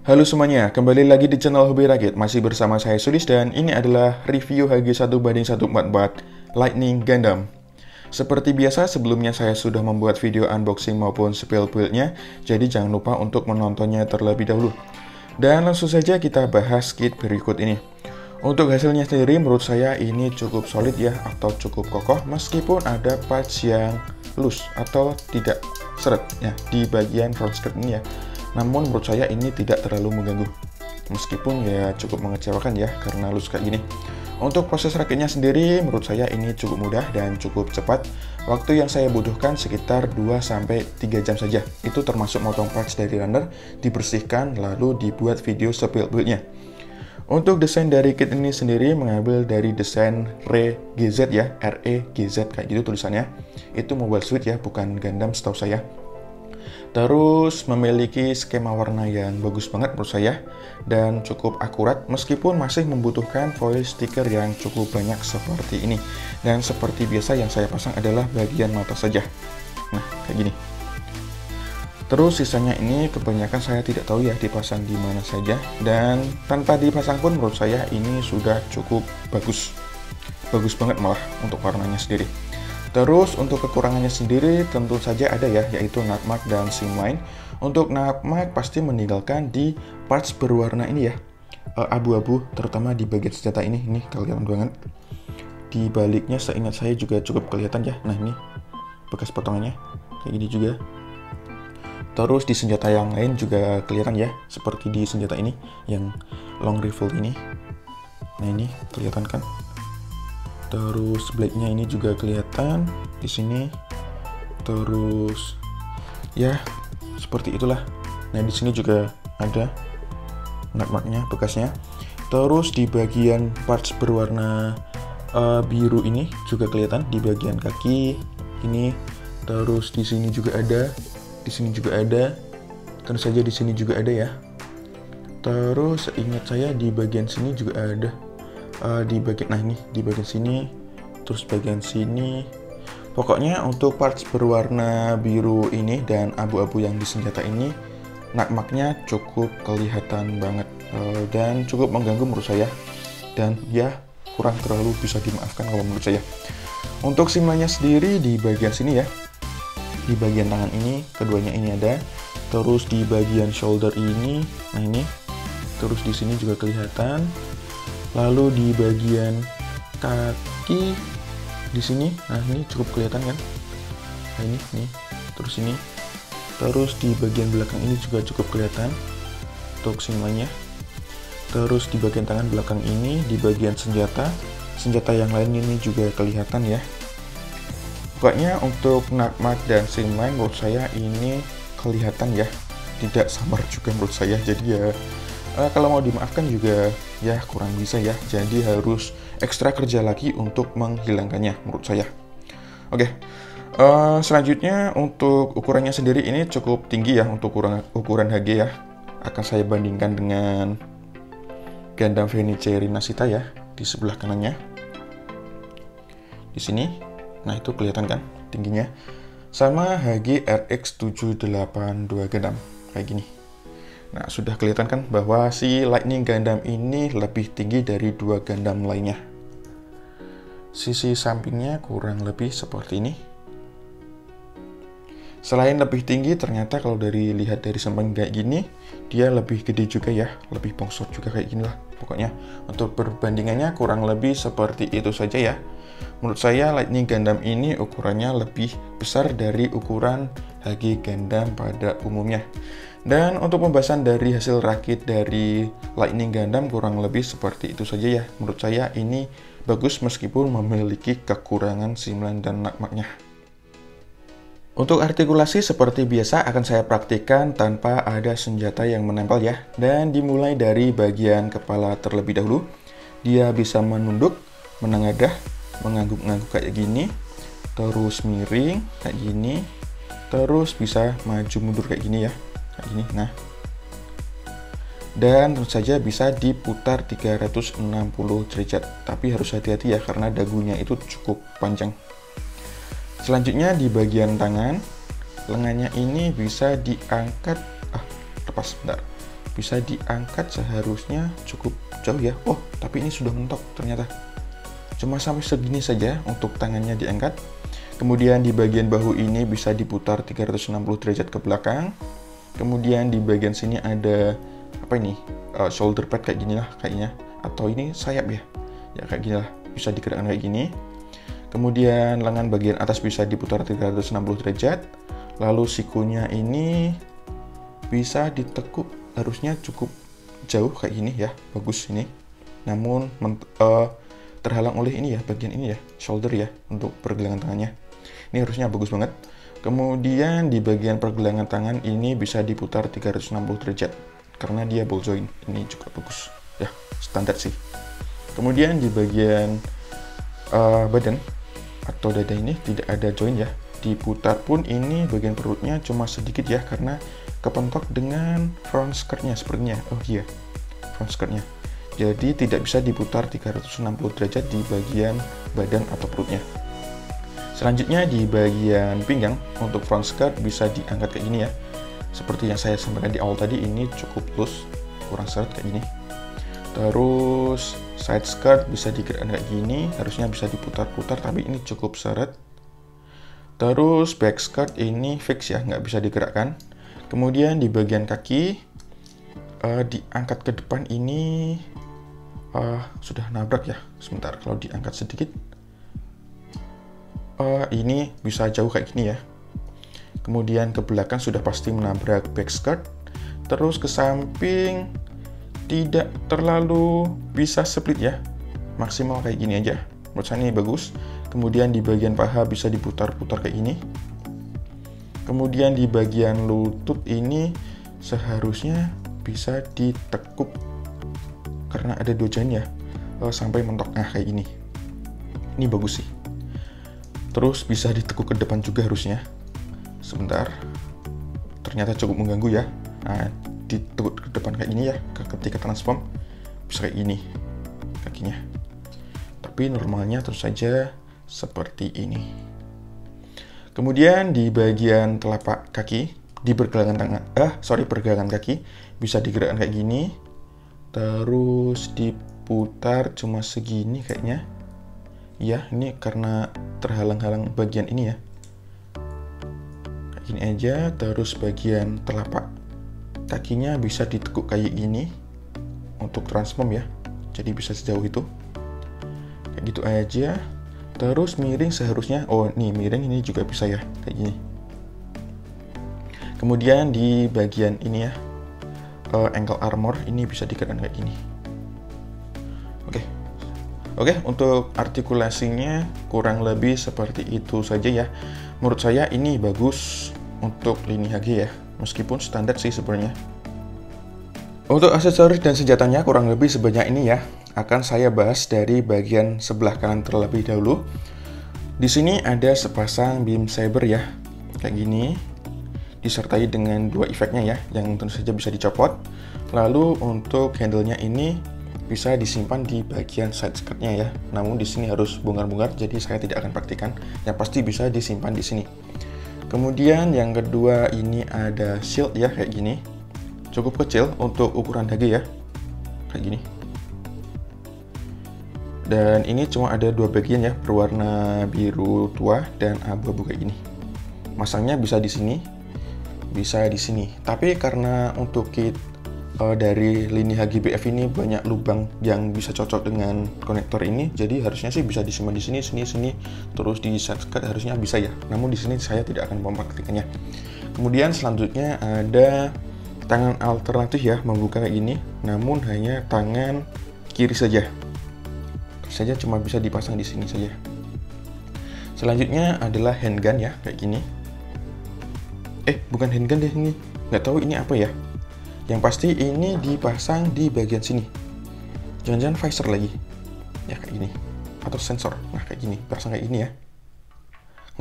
Halo semuanya, kembali lagi di channel Hobi Rakit. Masih bersama saya Sudis dan ini adalah review HG1/144 Lightning Gundam. Seperti biasa, sebelumnya saya sudah membuat video unboxing maupun spill build-nya, jadi jangan lupa untuk menontonnya terlebih dahulu. Dan langsung saja kita bahas kit berikut ini. Untuk hasilnya sendiri menurut saya ini cukup solid ya, atau cukup kokoh meskipun ada parts yang loose atau tidak seret ya di bagian front skirt ini ya. Namun menurut saya ini tidak terlalu mengganggu. Meskipun ya cukup mengecewakan ya karena loose kayak gini. Untuk proses rakitnya sendiri menurut saya ini cukup mudah dan cukup cepat. Waktu yang saya butuhkan sekitar 2-3 jam saja. Itu termasuk motong parts dari runner, dibersihkan lalu dibuat video spill build-nya. Untuk desain dari kit ini sendiri mengambil dari desain ReGZ ya, ReGZ kayak gitu tulisannya. Itu Mobile Suit ya, bukan Gundam setahu saya. Terus memiliki skema warna yang bagus banget menurut saya dan cukup akurat meskipun masih membutuhkan foil stiker yang cukup banyak seperti ini. Dan seperti biasa yang saya pasang adalah bagian mata saja. Nah, kayak gini. Terus sisanya ini kebanyakan saya tidak tahu ya dipasang di mana saja, dan tanpa dipasang pun menurut saya ini sudah cukup bagus. Bagus banget malah untuk warnanya sendiri. Terus untuk kekurangannya sendiri tentu saja ada ya, yaitu nutmeg dan Simline. Untuk nutmeg pasti meninggalkan di parts berwarna ini ya, abu-abu, terutama di bagian senjata ini kelihatan banget. Di baliknya seingat saya juga cukup kelihatan ya. Nah ini bekas potongannya kayak gini juga. Terus di senjata yang lain juga kelihatan ya, seperti di senjata ini yang long rifle ini. Nah ini kelihatan kan? Terus blade-nya ini juga kelihatan di sini. Terus ya seperti itulah. Nah di sini juga ada nutmeg-nya bekasnya. Terus di bagian parts berwarna biru ini juga kelihatan di bagian kaki ini. Terus di sini juga ada, di sini juga ada. Tentu saja di sini juga ada ya. Terus seingat saya di bagian sini juga ada. Di bagian ini di bagian sini, terus bagian sini. Pokoknya untuk parts berwarna biru ini dan abu-abu yang di senjata ini, nutmeg-nya cukup kelihatan banget dan cukup mengganggu menurut saya, dan ya kurang terlalu bisa dimaafkan kalau menurut saya. Untuk simlanya sendiri di bagian sini ya, di bagian tangan ini keduanya ini ada. Terus di bagian shoulder ini, nah ini, terus di sini juga kelihatan. Lalu di bagian kaki di sini, nah ini cukup kelihatan kan? Nah ini, nih, terus ini, terus di bagian belakang ini juga cukup kelihatan untuk semuanya. Terus di bagian tangan belakang ini, di bagian senjata yang lain ini juga kelihatan ya. Pokoknya untuk nutmeg dan simline menurut saya ini kelihatan ya, tidak samar juga menurut saya. Jadi ya kalau mau dimaafkan juga ya kurang bisa ya, jadi harus ekstra kerja lagi untuk menghilangkannya menurut saya. Oke, selanjutnya untuk ukurannya sendiri ini cukup tinggi ya untuk ukuran HG ya. Akan saya bandingkan dengan Gundam Fenice Rinascita ya, di sebelah kanannya. Di sini, nah itu kelihatan kan tingginya. Sama HG RX782 Gundam, kayak gini. Nah, sudah kelihatan kan bahwa si Lightning Gundam ini lebih tinggi dari dua Gundam lainnya. Sisi sampingnya kurang lebih seperti ini. Selain lebih tinggi, ternyata kalau lihat dari samping kayak gini, dia lebih gede juga ya, lebih bongsor juga kayak gini lah. Pokoknya untuk perbandingannya kurang lebih seperti itu saja ya. Menurut saya Lightning Gundam ini ukurannya lebih besar dari ukuran HG Gundam pada umumnya. Dan untuk pembahasan dari hasil rakit dari Lightning Gundam kurang lebih seperti itu saja ya. Menurut saya ini bagus meskipun memiliki kekurangan simline dan nutmeg-nya. Untuk artikulasi seperti biasa akan saya praktikkan tanpa ada senjata yang menempel ya. Dan dimulai dari bagian kepala terlebih dahulu. Dia bisa menunduk, menengadah, mengangguk-ngangguk kayak gini, terus miring kayak gini, terus bisa maju mundur kayak gini ya. Kayak gini, nah, dan tentu saja bisa diputar 360 derajat, tapi harus hati-hati ya karena dagunya itu cukup panjang. Selanjutnya di bagian tangan, lengannya ini bisa diangkat, lepas bentar, bisa diangkat seharusnya cukup jauh ya. Oh, tapi ini sudah mentok ternyata. Cuma sampai segini saja untuk tangannya diangkat. Kemudian di bagian bahu ini bisa diputar 360 derajat ke belakang. Kemudian di bagian sini ada apa ini? Shoulder pad kayak gini lah kayaknya. Atau ini sayap ya. Ya kayak gini lah. Bisa digerakkan kayak gini. Kemudian lengan bagian atas bisa diputar 360 derajat. Lalu sikunya ini bisa ditekuk, harusnya cukup jauh kayak gini ya, bagus ini. Namun terhalang oleh ini ya, bagian ini ya, shoulder ya, untuk pergelangan tangannya. Ini harusnya bagus banget. Kemudian di bagian pergelangan tangan ini bisa diputar 360 derajat karena dia ball joint. Ini juga bagus ya, standar sih. Kemudian di bagian badan atau dada ini tidak ada joint ya. Diputar pun ini bagian perutnya cuma sedikit ya, karena kepentok dengan front skirtnya sepertinya. Oh iya, front skirtnya. Jadi tidak bisa diputar 360 derajat di bagian badan atau perutnya. Selanjutnya di bagian pinggang, untuk front skirt bisa diangkat kayak gini ya. Seperti yang saya sampaikan di awal tadi, ini cukup loose, kurang seret kayak gini. Terus side skirt bisa digerakkan kayak gini, harusnya bisa diputar-putar tapi ini cukup seret. Terus back skirt ini fix ya, nggak bisa digerakkan. Kemudian di bagian kaki diangkat ke depan ini sudah nabrak ya. Sebentar, kalau diangkat sedikit ini bisa jauh kayak gini ya. Kemudian ke belakang sudah pasti menabrak back skirt. Terus ke samping tidak terlalu bisa split ya, maksimal kayak gini aja. Menurut saya ini bagus. Kemudian di bagian paha bisa diputar-putar kayak gini. Kemudian di bagian lutut ini seharusnya bisa ditekuk karena ada 2 joint ya, sampai mentok. Nah kayak ini. Ini bagus sih. Terus bisa ditekuk ke depan juga harusnya. Sebentar. Ternyata cukup mengganggu ya. Nah, ditekuk ke depan kayak gini ya, ketika transform bisa kayak gini kakinya. Tapi normalnya terus saja seperti ini. Kemudian di bagian telapak kaki, di pergelangan pergelangan kaki bisa digerakkan kayak gini. Terus diputar cuma segini kayaknya. Ya, ini karena terhalang-halang bagian ini ya. Kayak gini aja. Terus bagian telapak kakinya bisa ditekuk kayak gini untuk transform ya. Jadi bisa sejauh itu. Kayak gitu aja. Terus miring seharusnya, oh nih miring ini juga bisa ya, kayak gini. Kemudian di bagian ini ya, ankle armor ini bisa digerakkan kayak gini. Oke, untuk artikulasinya kurang lebih seperti itu saja ya. Menurut saya ini bagus untuk lini HG ya, meskipun standar sih sebenarnya. Untuk aksesoris dan senjatanya kurang lebih sebanyak ini ya. Akan saya bahas dari bagian sebelah kanan terlebih dahulu. Di sini ada sepasang beam saber ya, kayak gini, disertai dengan 2 efeknya ya, yang tentu saja bisa dicopot. Lalu untuk handle-nya ini bisa disimpan di bagian side skirtnya ya. Namun di sini harus bongkar-bongkar, jadi saya tidak akan praktikan. Yang pasti bisa disimpan di sini. Kemudian yang kedua ini ada shield ya, kayak gini, cukup kecil untuk ukuran HG ya, kayak gini. Dan ini cuma ada 2 bagian ya, berwarna biru tua dan abu-abu kayak gini. Masangnya bisa di sini, bisa di sini. Tapi karena untuk kit dari lini HGBF ini banyak lubang yang bisa cocok dengan konektor ini, jadi harusnya sih bisa disimpan di sini, sini, terus di side skirt harusnya bisa ya. Namun di sini saya tidak akan mempraktikkannya. Kemudian selanjutnya ada tangan alternatif ya, membuka kayak gini, namun hanya tangan kiri saja cuma bisa dipasang di sini saja. Selanjutnya adalah handgun ya, kayak gini. Bukan handgun deh ini, nggak tahu ini apa ya. Yang pasti ini dipasang di bagian sini. Jangan-jangan visor lagi, ya kayak gini, atau sensor. Nah kayak gini, pasang kayak gini ya.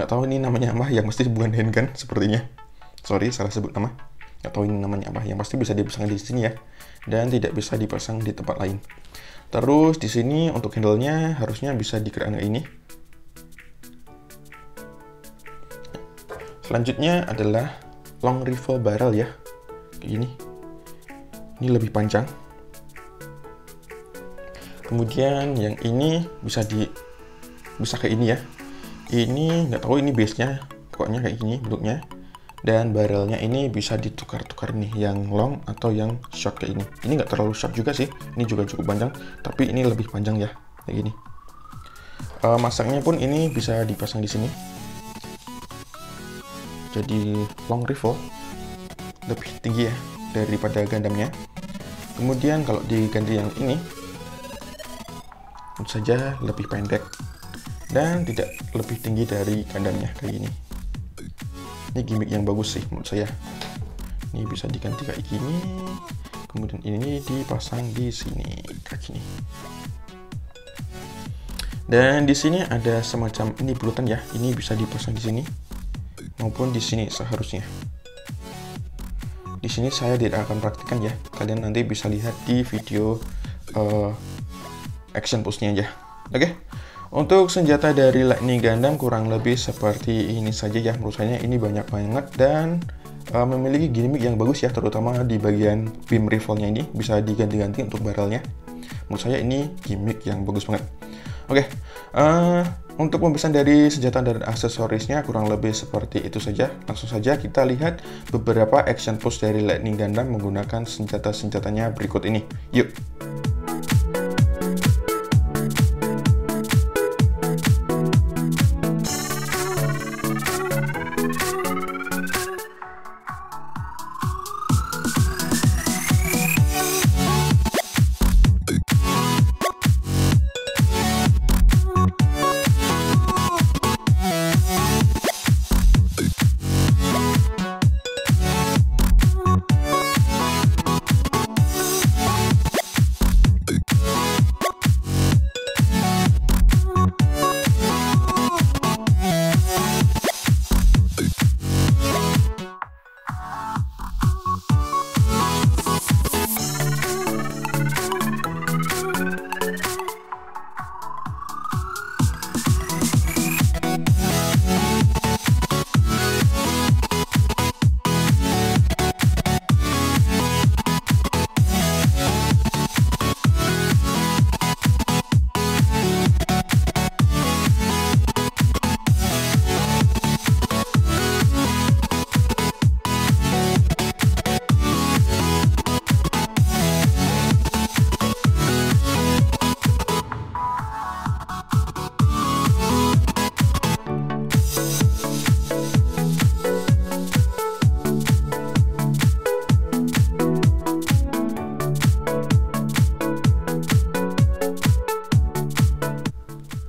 Nggak tahu ini namanya apa, yang pasti bukan handgun sepertinya. Sorry, salah sebut nama. Nggak tahu ini namanya apa. Yang pasti bisa dipasang di sini ya, dan tidak bisa dipasang di tempat lain. Terus di sini untuk handle-nya harusnya bisa digerakkan kayak ini. Selanjutnya adalah long rifle barrel ya, kayak gini. Ini lebih panjang. Kemudian yang ini bisa kayak ini ya. Ini nggak tahu ini base-nya, pokoknya kayak gini bentuknya. Dan barrelnya ini bisa ditukar-tukar nih, yang long atau yang short kayak ini. Ini nggak terlalu short juga sih, ini juga cukup panjang, tapi ini lebih panjang ya, kayak gini. Masaknya pun ini bisa dipasang di sini. Jadi long rifle lebih tinggi ya daripada Gundamnya. Kemudian kalau diganti yang ini, tentu saja lebih pendek dan tidak lebih tinggi dari Gundamnya kayak gini. Ini gimmick yang bagus sih menurut saya. Ini bisa diganti kayak gini, kemudian ini dipasang di sini kayak gini. Dan di sini ada semacam ini bulutan ya. Ini bisa dipasang di sini maupun di sini seharusnya. Di sini saya tidak akan praktikkan ya. Kalian nanti bisa lihat di video action push-nya aja. Oke. Untuk senjata dari Lightning Gundam kurang lebih seperti ini saja ya. Menurut saya ini banyak banget dan memiliki gimmick yang bagus ya, terutama di bagian beam rifle-nya ini bisa diganti-ganti untuk barrelnya. Menurut saya ini gimmick yang bagus banget. Oke, untuk pembahasan dari senjata dan aksesorisnya kurang lebih seperti itu saja. Langsung saja kita lihat beberapa action push dari Lightning Gundam menggunakan senjata-senjatanya berikut ini. Yuk!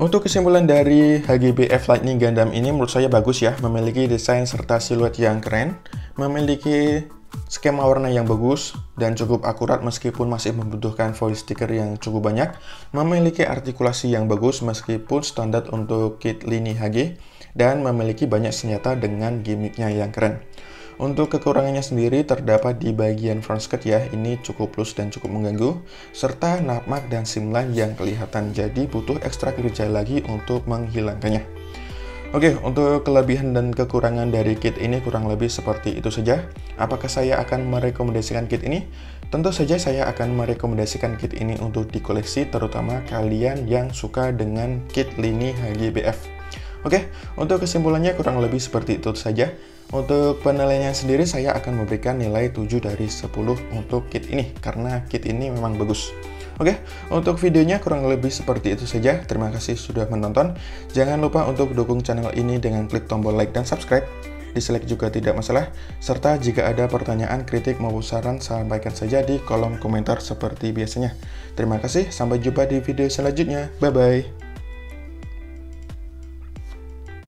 Untuk kesimpulan dari HGBF Lightning Gundam ini menurut saya bagus ya, memiliki desain serta siluet yang keren, memiliki skema warna yang bagus dan cukup akurat meskipun masih membutuhkan foil sticker yang cukup banyak, memiliki artikulasi yang bagus meskipun standar untuk kit lini HG, dan memiliki banyak senjata dengan gimmicknya yang keren. Untuk kekurangannya sendiri terdapat di bagian front skirt ya, ini cukup plus dan cukup mengganggu, serta napmak dan simline yang kelihatan, jadi butuh ekstra kerja lagi untuk menghilangkannya. Oke, untuk kelebihan dan kekurangan dari kit ini kurang lebih seperti itu saja. Apakah saya akan merekomendasikan kit ini? Tentu saja saya akan merekomendasikan kit ini untuk dikoleksi, terutama kalian yang suka dengan kit lini HGBF. Oke, untuk kesimpulannya kurang lebih seperti itu saja. Untuk penilaiannya sendiri saya akan memberikan nilai 7 dari 10 untuk kit ini, karena kit ini memang bagus. Oke, untuk videonya kurang lebih seperti itu saja. Terima kasih sudah menonton. Jangan lupa untuk dukung channel ini dengan klik tombol like dan subscribe. Dislike juga tidak masalah. Serta jika ada pertanyaan, kritik, maupun saran, sampaikan saja di kolom komentar seperti biasanya. Terima kasih, sampai jumpa di video selanjutnya. Bye-bye.